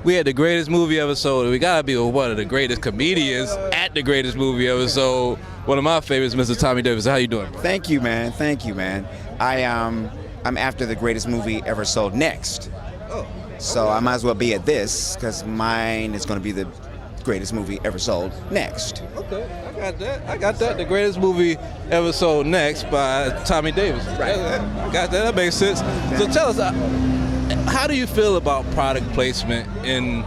We had the greatest movie ever sold. We gotta be one of the greatest comedians at the greatest movie ever sold. One of my favorites, Mr. Tommy Davidson. How you doing? Thank you, man. Thank you, man. I'm after the greatest movie ever sold next. Oh. So I might as well be at this because mine is going to be the greatest movie ever sold next. Okay, I got that. The greatest movie ever sold next by Tommy Davidson. Right. I got that. That makes sense. So tell us, how do you feel about product placement in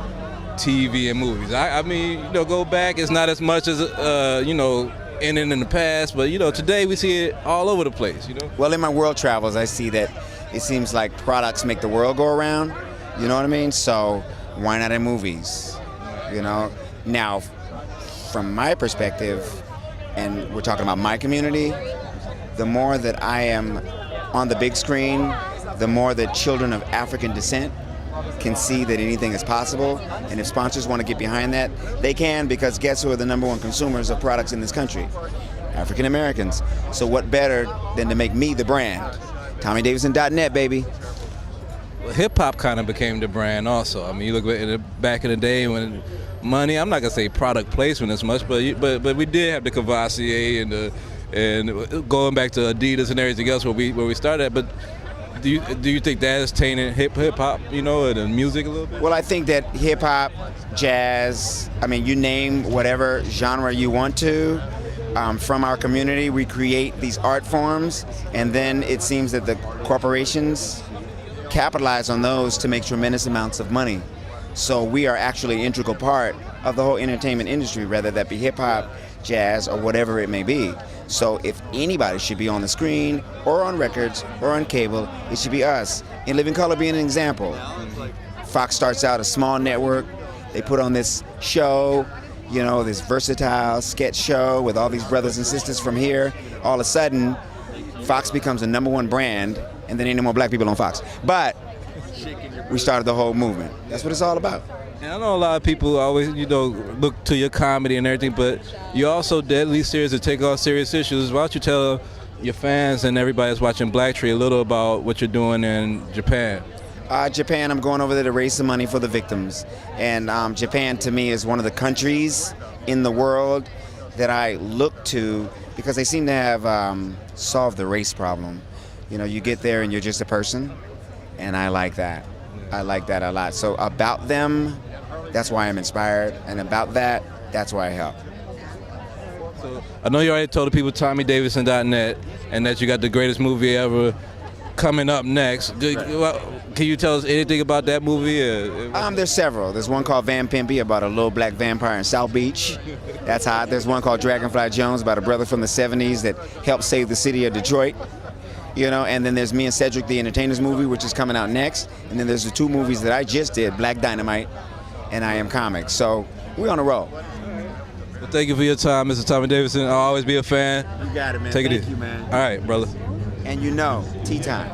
TV and movies? I mean, go back. It's not as much as in the past, but today we see it all over the place. Well, in my world travels, I see that it seems like products make the world go around. You know what I mean? So why not in movies? Now, from my perspective, and we're talking about my community, the more that I am on the big screen, the more that children of African descent can see that anything is possible. And if sponsors want to get behind that, they can, because guess who are the #1 consumers of products in this country? African Americans. So what better than to make me the brand? TommyDavidson.net, baby. Well, hip-hop kind of became the brand also. I mean, you look back in the day when money, I'm not going to say product placement as much, but we did have the Cavassier and going back to Adidas and everything else where we started at. But do you think that has tainted hip-hop, and the music a little bit? Well, I think that hip-hop, jazz, I mean, you name whatever genre you want to, from our community, we create these art forms, and then it seems that the corporations capitalize on those to make tremendous amounts of money. So we are actually an integral part of the whole entertainment industry, whether that be hip-hop, jazz, or whatever it may be. So if anybody should be on the screen or on records or on cable, it should be us. In Living Color being an example. Fox starts out a small network. They put on this show, this versatile sketch show with all these brothers and sisters from here. All of a sudden, Fox becomes the #1 brand, and then ain't no more black people on Fox. But we started the whole movement. That's what it's all about. And I know a lot of people always, look to your comedy and everything, but you're also deadly serious to take on serious issues. Why don't you tell your fans and everybody that's watching BlackTree a little about what you're doing in Japan? Japan, I'm going over there to raise some money for the victims. And Japan, to me, is one of the countries in the world that I look to because they seem to have solved the race problem. You get there and you're just a person, and I like that. I like that a lot. So about them, that's why I'm inspired, and about that, that's why I help. So I know you already told the people TommyDavidson.net and that you got the greatest movie ever coming up next. Can you tell us anything about that movie? There's several. There's one called Van Pimpy about a little black vampire in South Beach. That's hot. There's one called Dragonfly Jones about a brother from the 70s that helped save the city of Detroit. And then there's me and Cedric the Entertainer's movie, which is coming out next. And then there's the 2 movies that I just did, Black Dynamite and I Am Comics. So we're on a roll. Well, thank you for your time, Mr. Tommy Davidson. I'll always be a fan. You got it, man. Take it easy. Thank you, man. All right, brother. And tea time.